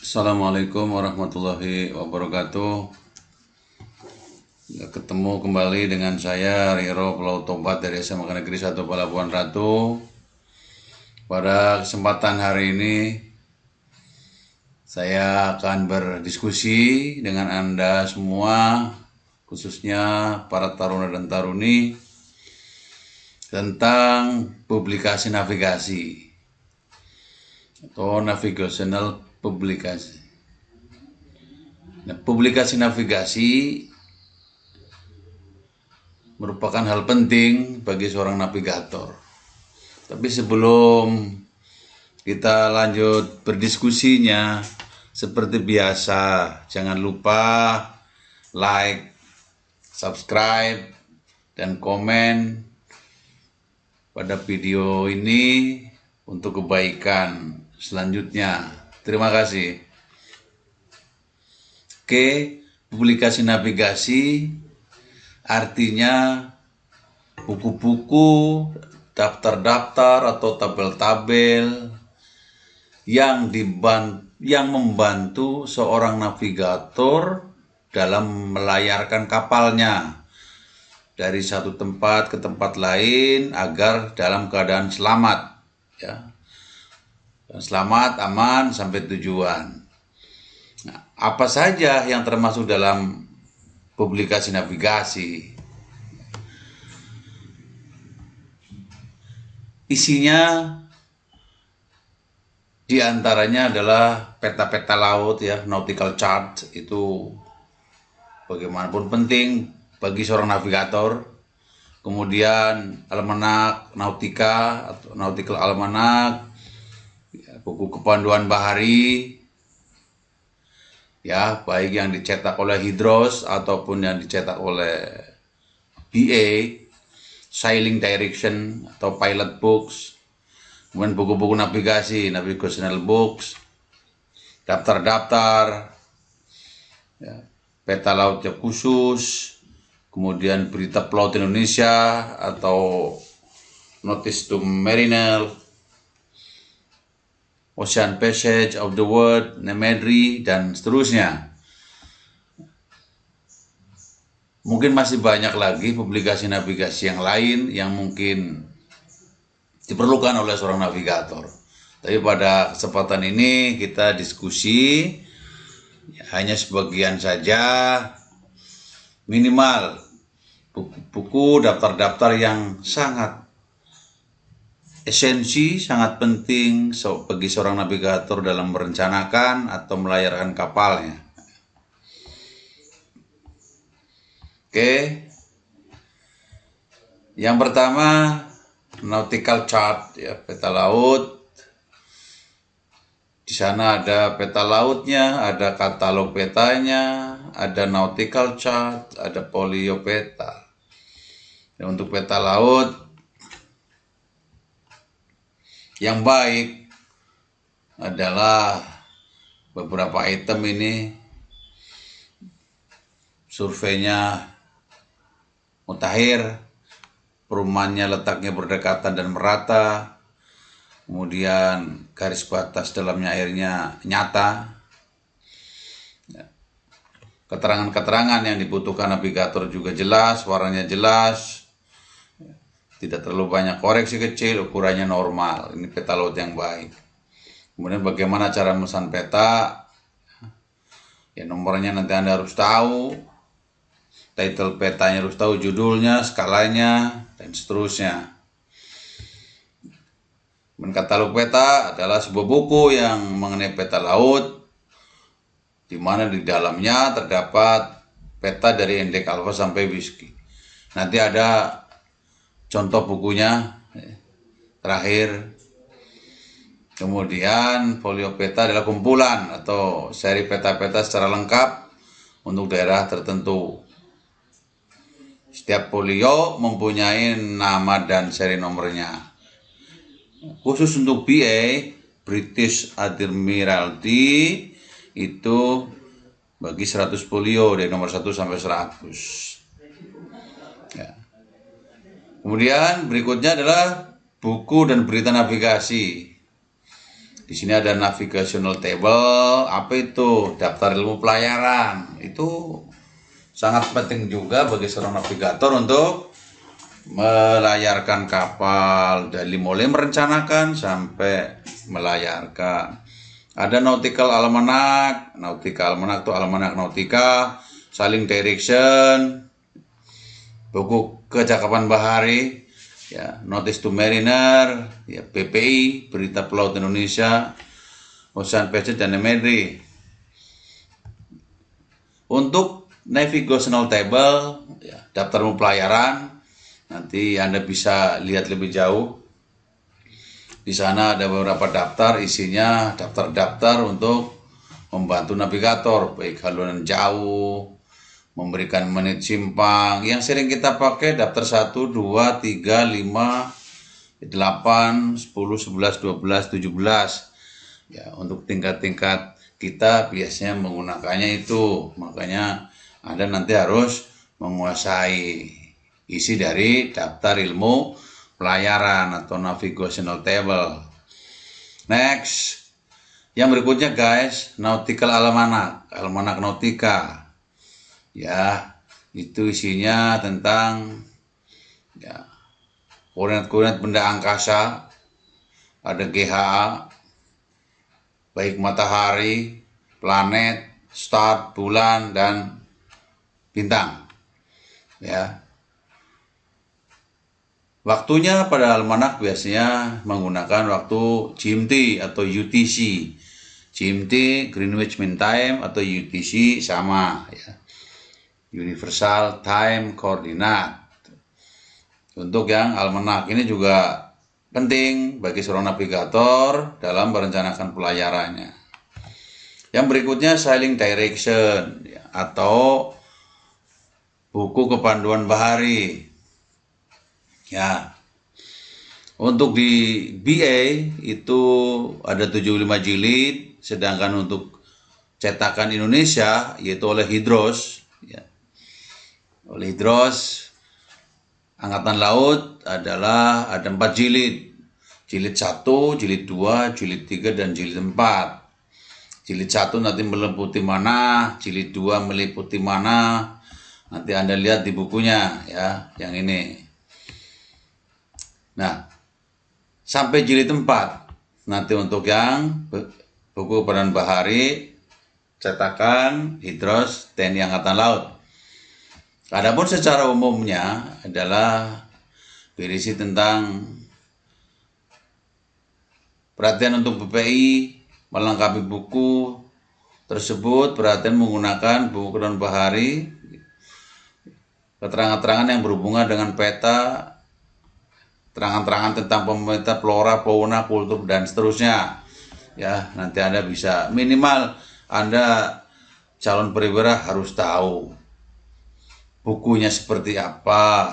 Assalamualaikum warahmatullahi wabarakatuh. Ketemu kembali dengan saya Riro Pulau Tobat dari SMA Negeri 1 Pelabuhan Ratu. Pada kesempatan hari ini saya akan berdiskusi dengan Anda semua, khususnya para taruna dan taruni, tentang publikasi navigasi atau navigational publikasi. Nah, publikasi navigasi merupakan hal penting bagi seorang navigator. Tapi sebelum kita lanjut berdiskusinya, seperti biasa, jangan lupa like, subscribe, dan komen pada video ini untuk kebaikan selanjutnya. Terima kasih. Oke, publikasi navigasi artinya buku-buku, daftar-daftar atau tabel-tabel yang membantu seorang navigator dalam melayarkan kapalnya dari satu tempat ke tempat lain agar dalam keadaan selamat, ya. Selamat, aman, sampai tujuan. Nah, apa saja yang termasuk dalam publikasi navigasi? Isinya diantaranya adalah peta-peta laut, ya, nautical chart. Itu bagaimanapun penting bagi seorang navigator. Kemudian almanak nautika atau nautical almanak, buku kepanduan bahari, ya, baik yang dicetak oleh Hydros ataupun yang dicetak oleh BA, Sailing Direction atau Pilot Books. Kemudian buku-buku navigasi, navigational books, daftar-daftar, ya, peta lautnya khusus, kemudian berita pelaut Indonesia atau Notice to Mariner, Ocean Passage of the World, Nemedri, dan seterusnya. Mungkin masih banyak lagi publikasi navigasi yang lain yang mungkin diperlukan oleh seorang navigator. Tapi pada kesempatan ini kita diskusi hanya sebagian saja, minimal buku-buku, daftar-daftar yang sangat esensi, sangat penting bagi seorang navigator dalam merencanakan atau melayarkan kapalnya. Oke, yang pertama nautical chart, ya, peta laut. Di sana ada peta lautnya, ada katalog petanya, ada nautical chart, ada folio peta. Dan untuk peta laut yang baik adalah beberapa item ini. Surveinya mutakhir, perumahannya letaknya berdekatan dan merata, kemudian garis batas dalamnya airnya nyata. Keterangan-keterangan yang dibutuhkan navigator juga jelas, warnanya jelas, tidak terlalu banyak koreksi kecil, ukurannya normal. Ini peta laut yang baik. Kemudian bagaimana cara memesan peta? Ya, nomornya nanti Anda harus tahu, title petanya harus tahu, judulnya, skalanya, dan seterusnya. Katalog peta adalah sebuah buku yang mengenai peta laut, di mana di dalamnya terdapat peta dari indeks alfa sampai whisky. Nanti ada contoh bukunya terakhir. Kemudian folio peta adalah kumpulan atau seri peta-peta secara lengkap untuk daerah tertentu. Setiap folio mempunyai nama dan seri nomornya. Khusus untuk BA, British Admiralty, itu bagi 100 folio dari nomor 1 sampai 100. Ya. Kemudian berikutnya adalah buku dan berita navigasi. Di sini ada navigational table. Apa itu? Daftar ilmu pelayaran. Itu sangat penting juga bagi seorang navigator untuk melayarkan kapal dari mulai merencanakan sampai melayarkan. Ada nautical almanac. Nautical almanac itu almanak nautika, sailing direction, buku kecakapan bahari, ya, notice to mariner, ya, BPI, berita pelaut Indonesia, Ocean Passage dan Imagery. Untuk navigational table, ya, daftar pelayaran, nanti Anda bisa lihat lebih jauh. Di sana ada beberapa daftar, isinya daftar-daftar untuk membantu navigator, baik haluan jauh, memberikan menit simpang. Yang sering kita pakai daftar 1, 2, 3, 5, 8, 10, 11, 12, 17. Ya, untuk tingkat-tingkat kita biasanya menggunakannya itu. Makanya Anda nanti harus menguasai isi dari daftar ilmu pelayaran atau navigational table. Next. Yang berikutnya guys, nautical almanac, almanak nautika. Ya, itu isinya tentang, ya, koordinat-koordinat benda angkasa, ada GHA, baik matahari, planet, star, bulan, dan bintang. Ya. Waktunya pada almanak biasanya menggunakan waktu GMT atau UTC. GMT, Greenwich Mean Time, atau UTC sama, ya. Universal Time Coordinate. Untuk yang almanak ini juga penting bagi seorang navigator dalam merencanakan pelayarannya. Yang berikutnya sailing direction, ya, atau buku kepanduan bahari. Ya. Untuk di BA itu ada 75 jilid, sedangkan untuk cetakan Indonesia yaitu oleh Hydros, ya. Oleh Hydros Angkatan Laut adalah ada 4 jilid. Jilid 1, jilid 2, jilid 3, dan jilid 4. Jilid 1 nanti meliputi mana, jilid 2 meliputi mana, nanti Anda lihat di bukunya, ya, yang ini. Nah, sampai jilid 4 nanti untuk yang buku kepanduan bahari cetakan Hydros TNI Angkatan Laut. Adapun secara umumnya adalah berisi tentang perhatian untuk BPI, melengkapi buku tersebut, perhatian menggunakan buku kepanduan bahari, keterangan-keterangan yang berhubungan dengan peta, terangan-terangan tentang pemerintah, flora, fauna, kultur, dan seterusnya. Ya, nanti Anda bisa, minimal Anda calon perwira harus tahu bukunya seperti apa,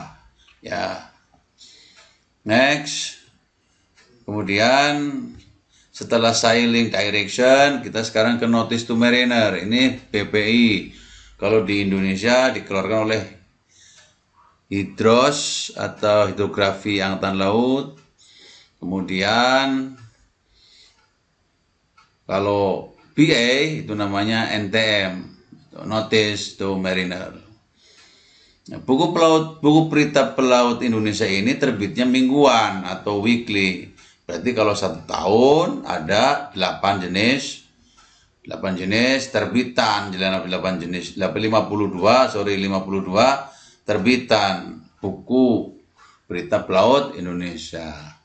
ya. Next. Kemudian setelah sailing direction, kita sekarang ke notice to mariner. Ini BPI. Kalau di Indonesia dikeluarkan oleh Hydros atau Hidrografi Angkatan Laut. Kemudian kalau BA itu namanya NTM, Notice to Mariner. Nah, buku berita pelaut Indonesia ini terbitnya mingguan atau weekly. Berarti kalau 1 tahun ada 8 jenis terbitan, 8 jenis, 52 terbitan buku berita pelaut Indonesia.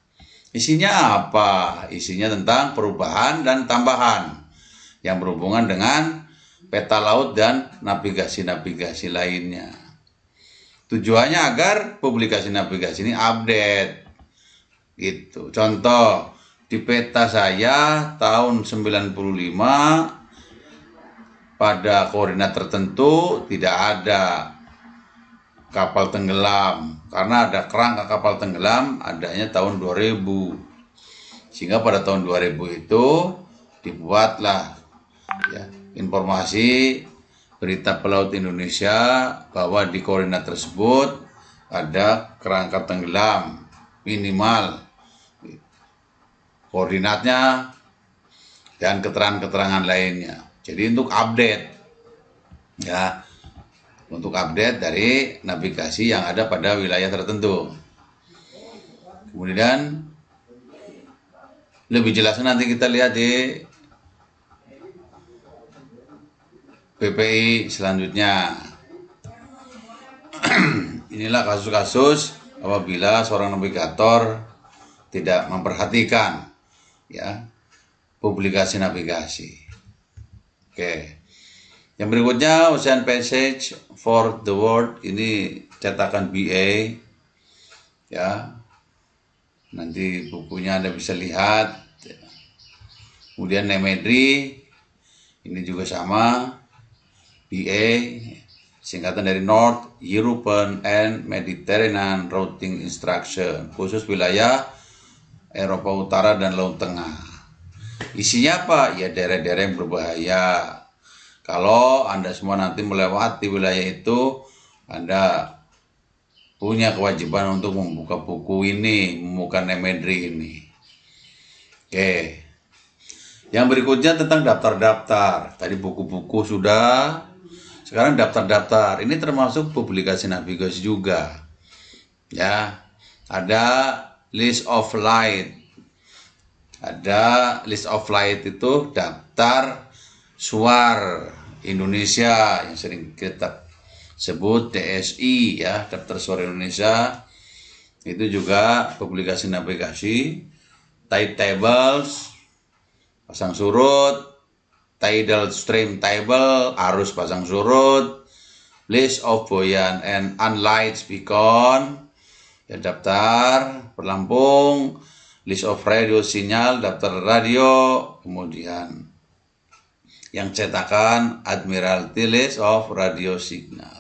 Isinya apa? Isinya tentang perubahan dan tambahan yang berhubungan dengan peta laut dan navigasi-navigasi lainnya. Tujuannya agar publikasi navigasi ini update. Gitu. Contoh, di peta saya tahun 95 pada koordinat tertentu tidak ada kapal tenggelam, karena ada kerangka kapal tenggelam adanya tahun 2000. Sehingga pada tahun 2000 itu dibuatlah, ya, informasi berita pelaut Indonesia bahwa di koordinat tersebut ada kerangka tenggelam, minimal koordinatnya dan keterangan-keterangan lainnya. Jadi untuk update, ya, untuk update dari navigasi yang ada pada wilayah tertentu. Kemudian lebih jelasnya nanti kita lihat di PPI selanjutnya. Inilah kasus-kasus apabila seorang navigator tidak memperhatikan, ya, publikasi navigasi. Oke. Yang berikutnya, Ocean Passage for the World, ini cetakan BA, ya. Nanti bukunya Anda bisa lihat. Kemudian Nemedri, ini juga sama, BA, singkatan dari North European and Mediterranean Routing Instruction, khusus wilayah Eropa Utara dan Laut Tengah. Isinya apa? Ya, daerah-daerah yang berbahaya. Kalau Anda semua nanti melewati wilayah itu, Anda punya kewajiban untuk membuka buku ini, membuka Nemedri ini. Oke. Yang berikutnya tentang daftar-daftar. Tadi buku-buku sudah, sekarang daftar-daftar. Ini termasuk publikasi navigasi juga. Ya, ada list of flight. Ada list of flight itu daftar suar Indonesia yang sering kita sebut DSI, ya, daftar suar Indonesia. Itu juga publikasi navigasi. Tide tables, pasang surut, tidal stream table, arus pasang surut, list of buoyant and unlight beacon, ya, daftar pelampung, list of radio sinyal, daftar radio, kemudian yang cetakan Admiralty list of radio signal.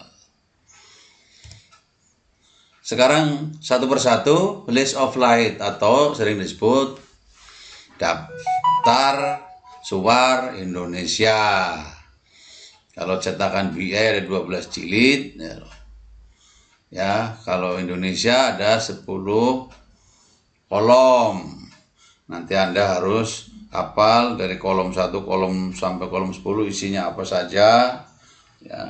Sekarang satu persatu list of light atau sering disebut daftar suar Indonesia. Kalau cetakan BA ada 12 jilid, ya. Kalau Indonesia ada 10 kolom. Nanti Anda harus hafal dari kolom 1 kolom sampai kolom 10 isinya apa saja, ya.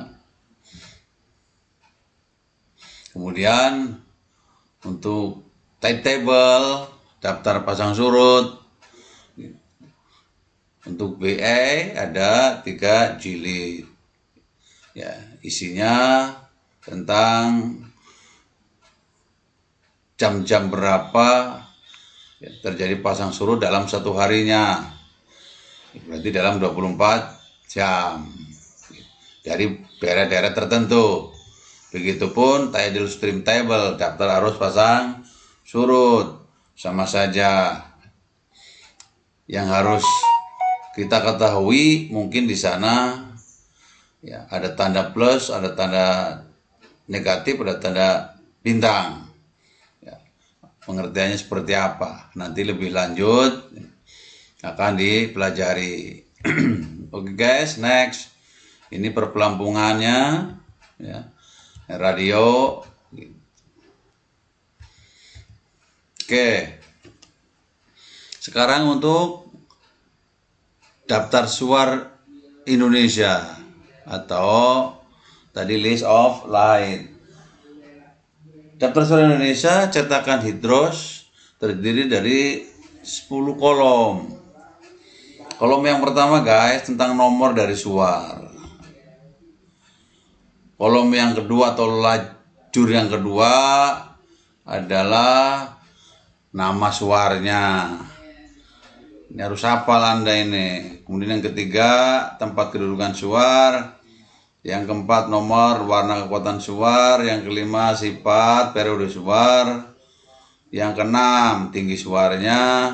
Kemudian untuk tide table, daftar pasang surut. Untuk BA ada 3 jilid, ya, isinya tentang jam-jam berapa, ya, terjadi pasang surut dalam satu harinya, berarti dalam 24 jam dari daerah-daerah tertentu. Begitupun tidal stream table, daftar arus pasang surut, sama saja. Yang harus kita ketahui mungkin di sana, ya, ada tanda plus, ada tanda negatif, ada tanda bintang. Ya, pengertiannya seperti apa? Nanti lebih lanjut akan dipelajari. Oke guys, next. Ini perpelampungannya, ya, radio. Oke. Sekarang untuk daftar suar Indonesia atau tadi list of light. Daftar suar Indonesia cetakan Hidros terdiri dari 10 kolom. Kolom yang pertama guys tentang nomor dari suar. Kolom yang kedua atau lajur yang kedua adalah nama suarnya. Ini harus hafal Anda ini. Kemudian yang ketiga, tempat kedudukan suar. Yang keempat, nomor warna kekuatan suar. Yang kelima, sifat periode suar. Yang keenam, tinggi suarnya.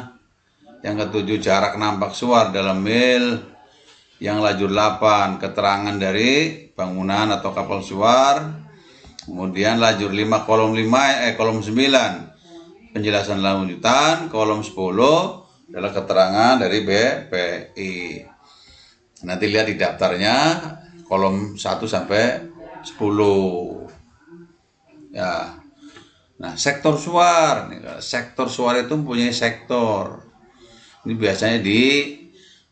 Yang ketujuh, jarak nampak suar dalam mil. Yang lajur 8, keterangan dari bangunan atau kapal suar. Kemudian lajur 5, kolom 9, penjelasan lanjutan. Kolom 10 adalah keterangan dari BPI. Nanti lihat di daftarnya kolom 1 sampai 10. Ya. Nah, sektor suar. Sektor suar itu mempunyai sektor. Ini biasanya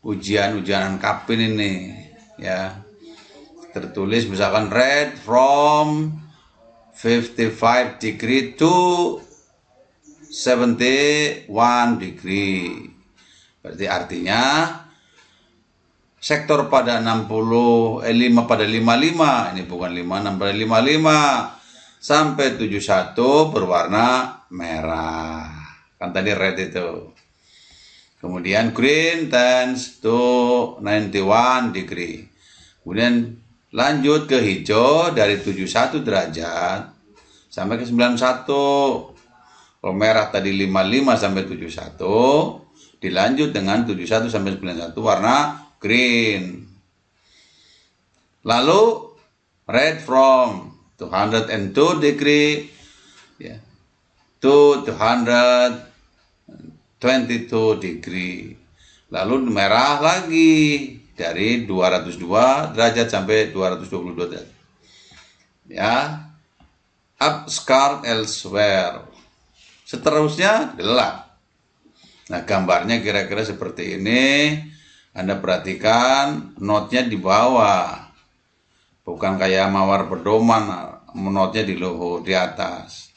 ujian Kapin ini ya. Tertulis misalkan read from 55 degree to 71 degree. Berarti artinya sektor pada 5 pada 55, ini bukan 56 pada 55 sampai 71 berwarna merah. Kan tadi red itu. Kemudian green tends to 91 degree. Kemudian lanjut ke hijau dari 71 derajat sampai ke 91. Kalau merah tadi 55 sampai 71, dilanjut dengan 71 sampai 91 warna green. Lalu red from 202 degree ya, to 222 degree. Lalu merah lagi dari 202 derajat sampai 222 derajat. Ya. Upscaled elsewhere. Seterusnya gelap. Nah, gambarnya kira-kira seperti ini. Anda perhatikan notnya di bawah. Bukan kayak mawar pedoman, notnya di luhur, di atas.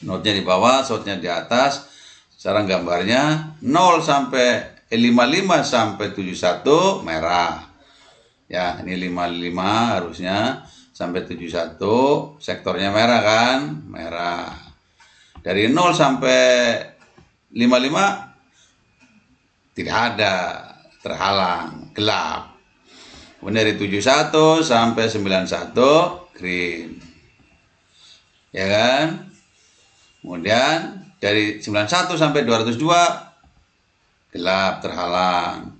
Notnya di bawah, shotnya di atas. Sekarang gambarnya 0 sampai 55 sampai 71 merah. Ya, ini 55 harusnya sampai 71, sektornya merah kan? Merah. Dari 0 sampai 55 tidak ada, terhalang, gelap. Kemudian dari 71 sampai 91 green. Ya kan? Kemudian dari 91 sampai 202 gelap, terhalang.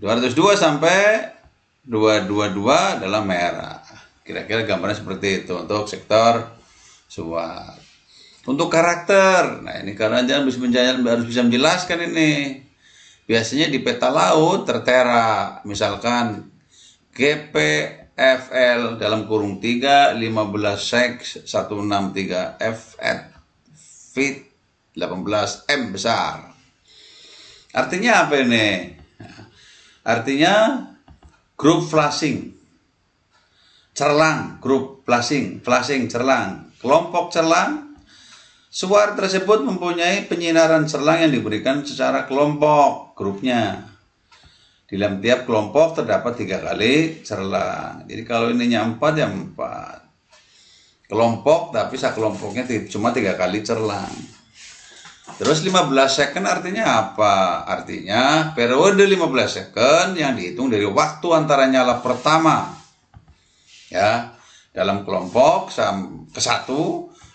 202 sampai 222 adalah merah. Kira-kira gambarnya seperti itu untuk sektor SWOT. Untuk karakter, nah ini karena harus bisa menjelaskan ini. Biasanya di peta laut tertera, misalkan GPFL dalam kurung 3 15 sek 163 F at feet 18 M besar. Artinya apa ini? Artinya grup flashing, cerlang, grup flashing, cerlang, kelompok cerlang. Suara tersebut mempunyai penyinaran cerlang yang diberikan secara kelompok, grupnya. Di dalam tiap kelompok terdapat 3 kali cerlang. Jadi kalau ininya 4 ya 4. Kelompok, tapi kelompoknya cuma 3 kali cerlang. Terus 15 second artinya apa? Artinya periode 15 second yang dihitung dari waktu antara nyala pertama ya dalam kelompok ke-1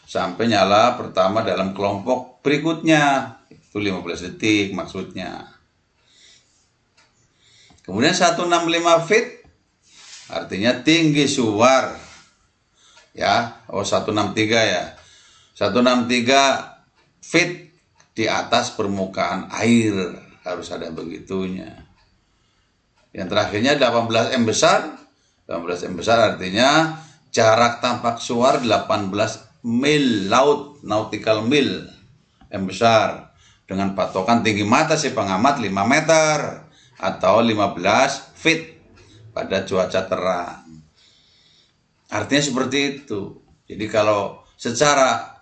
sampai nyala pertama dalam kelompok berikutnya. Itu 15 detik maksudnya. Kemudian 165 feet artinya tinggi suar. Ya, 163 ya. 163 feet di atas permukaan air, harus ada begitunya. Yang terakhirnya 18 M besar. 18 M besar artinya jarak tampak suar 18 mil laut, nautical mil M besar, dengan patokan tinggi mata si pengamat 5 meter atau 15 feet pada cuaca terang. Artinya seperti itu. Jadi kalau secara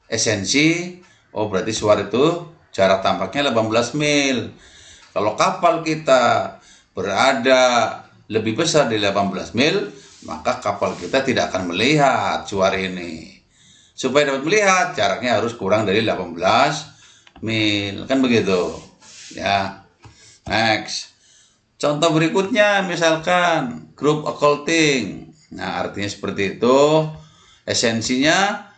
esensi, berarti suar itu jarak tampaknya 18 mil. Kalau kapal kita berada lebih besar dari 18 mil, maka kapal kita tidak akan melihat suar ini. Supaya dapat melihat, jaraknya harus kurang dari 18 mil. Kan begitu. Ya. Next. Contoh berikutnya misalkan group occulting. Nah, artinya seperti itu. Esensinya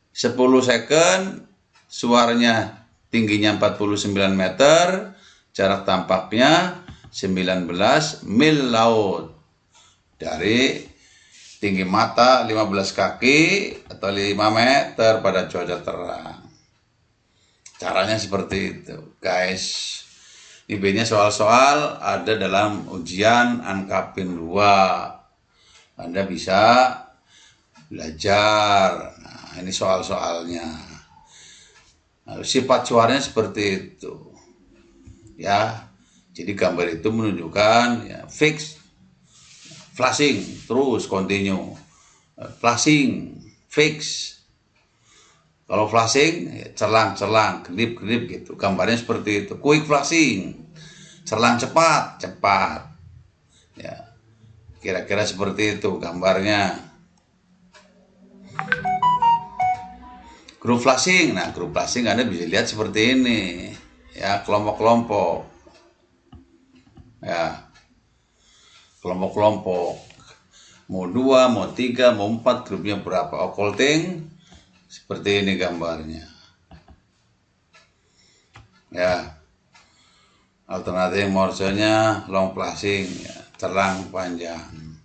10 second, suaranya tingginya 49 meter, jarak tampaknya 19 mil laut. Dari tinggi mata 15 kaki atau 5 meter pada cuaca terang. Caranya seperti itu, guys. Ini soal-soal ada dalam ujian Ankapin 2. Anda bisa belajar. Nah, ini soal-soalnya. Sifat suaranya seperti itu. Ya. Jadi gambar itu menunjukkan ya, fix, flashing, terus continue, flashing, fix. Kalau flashing, ya, cerlang, kedip gitu. Gambarnya seperti itu. Quick flashing, cerlang cepat. Ya, kira-kira seperti itu gambarnya. Grup flashing. Nah, grup flashing Anda bisa lihat seperti ini. Ya, kelompok-kelompok. Ya, kelompok-kelompok. Mau 2, mau 3, mau 4, grupnya berapa. Occulting, seperti ini gambarnya. Ya, alternatif morsenya long flashing, ya, cerlang panjang.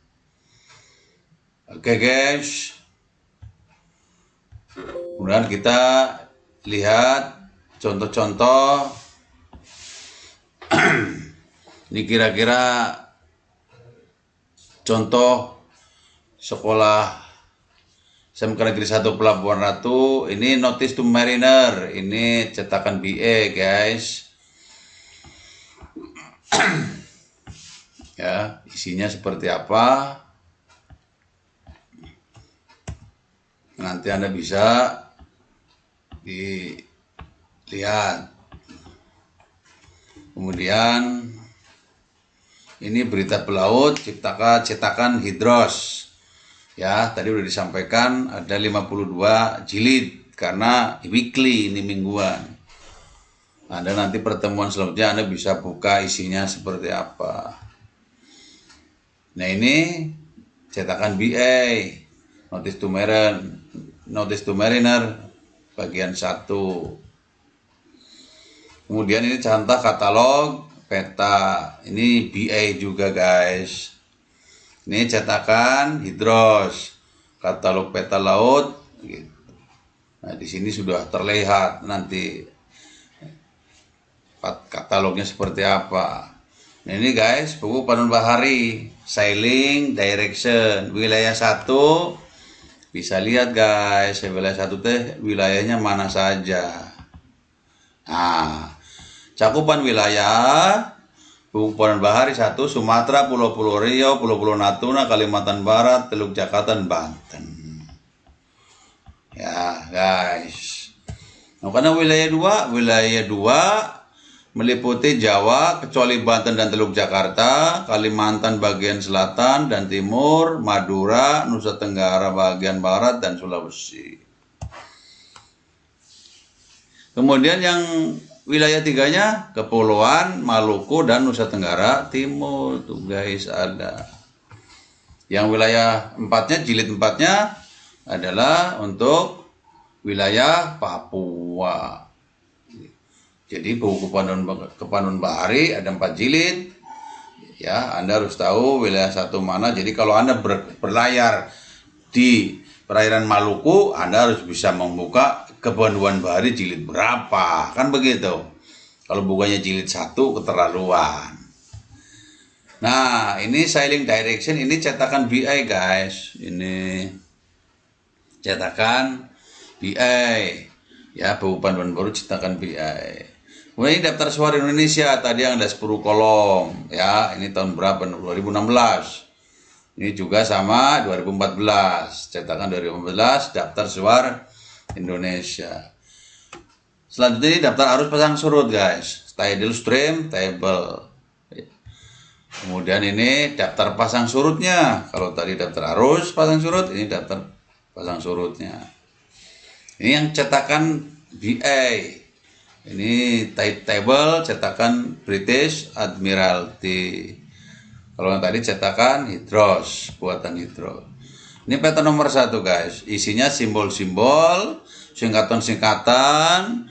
Oke guys, kemudian kita lihat contoh-contoh. Ini kira-kira contoh sekolah SMK Negeri 1 Pelabuhan Ratu. Ini Notice to Mariner, ini cetakan BA guys. Ya, isinya seperti apa nanti Anda bisa dilihat. Kemudian ini berita pelaut cetakan Hidros. Ya, tadi udah disampaikan ada 52 jilid karena weekly, ini mingguan. Anda nanti pertemuan selanjutnya Anda bisa buka isinya seperti apa. Nah, ini cetakan BA, Notice to Mariner bagian 1. Kemudian ini contoh katalog peta, ini BA juga guys. Ini cetakan Hidros, katalog peta laut. Nah, di sini sudah terlihat nanti katalognya seperti apa. Nah, ini guys, buku panduan bahari, sailing direction, wilayah 1. Bisa lihat guys, wilayah 1 teh wilayahnya mana saja. Nah, cakupan wilayah buku panduan bahari 1, Sumatera, Pulau-Pulau Riau, Pulau-Pulau Natuna, Kalimantan Barat, Teluk Jakarta, dan Banten. Ya guys, nah, karena wilayah 2 meliputi Jawa kecuali Banten dan Teluk Jakarta, Kalimantan bagian selatan dan timur, Madura, Nusa Tenggara bagian barat, dan Sulawesi. Kemudian yang wilayah 3-nya Kepulauan Maluku dan Nusa Tenggara Timur. Tuh guys ada. Yang wilayah 4-nya, jilid 4-nya adalah untuk wilayah Papua. Jadi buku panduan bahari ada 4 jilid. Ya, Anda harus tahu wilayah 1 mana. Jadi kalau Anda berlayar di perairan Maluku, Anda harus bisa membuka kepanduan bahari jilid berapa. Kan begitu. Kalau bukanya jilid 1 keterlaluan. Nah, ini sailing direction, ini cetakan BA guys. Ini cetakan BA. Ya, buku panduan baru cetakan BA. Kemudian ini daftar suara Indonesia, tadi yang ada 10 kolom. Ya, ini tahun berapa? 2016. Ini juga sama 2014. Cetakan 2014 daftar suara Indonesia. Selanjutnya ini daftar arus pasang surut guys. Tidal stream table. Kemudian ini daftar pasang surutnya. Kalau tadi daftar arus pasang surut, ini daftar pasang surutnya. Ini yang cetakan BA. Ini table cetakan British Admiralty. Kalau yang tadi cetakan Hidros, buatan Hidros. Ini peta nomor 1 guys. Isinya simbol-simbol, singkatan-singkatan.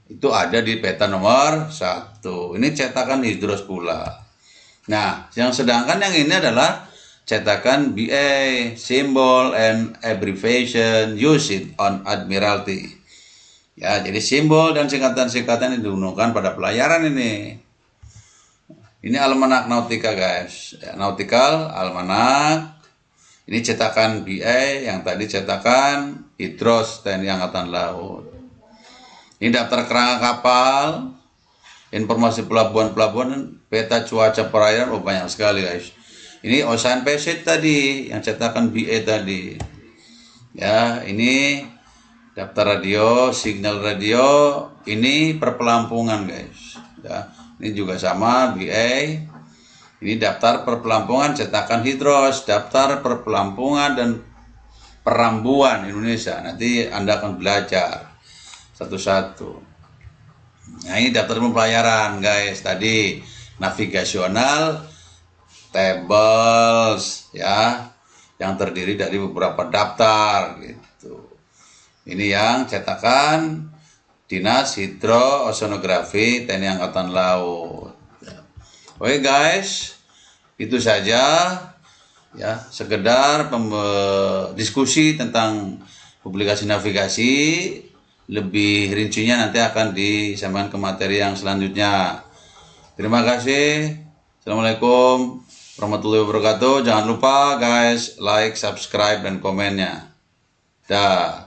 Itu ada di peta nomor 1. Ini cetakan Hidros pula. Nah, yang sedangkan yang ini adalah cetakan BA, symbol and abbreviation used on Admiralty. Ya, jadi simbol dan singkatan-singkatan yang digunakan pada pelayaran ini. Ini almanak nautika guys. Ya, nautical almanak. Ini cetakan BA, yang tadi cetakan Hidros TNI Angkatan Laut. Ini daftar kerangka kapal. Informasi pelabuhan-pelabuhan, peta cuaca perairan, oh banyak sekali guys. Ini Ocean Pacific tadi, yang cetakan BA tadi. Ya, ini daftar radio, signal radio, ini perpelampungan guys. Ya, ini juga sama BA. Ini daftar perpelampungan cetakan Hidros, daftar perpelampungan dan perambuan Indonesia. Nanti Anda akan belajar satu-satu. Nah, ini daftar pembayaran guys. Tadi navigasional, tables ya, yang terdiri dari beberapa daftar gitu. Ini yang cetakan Dinas Hidrooceanografi TNI Angkatan Laut. Oke guys, itu saja ya, sekedar diskusi tentang publikasi navigasi. Lebih rincinya nanti akan disampaikan ke materi yang selanjutnya. Terima kasih. Assalamualaikum warahmatullahi wabarakatuh. Jangan lupa guys, like, subscribe, dan komennya. Dah.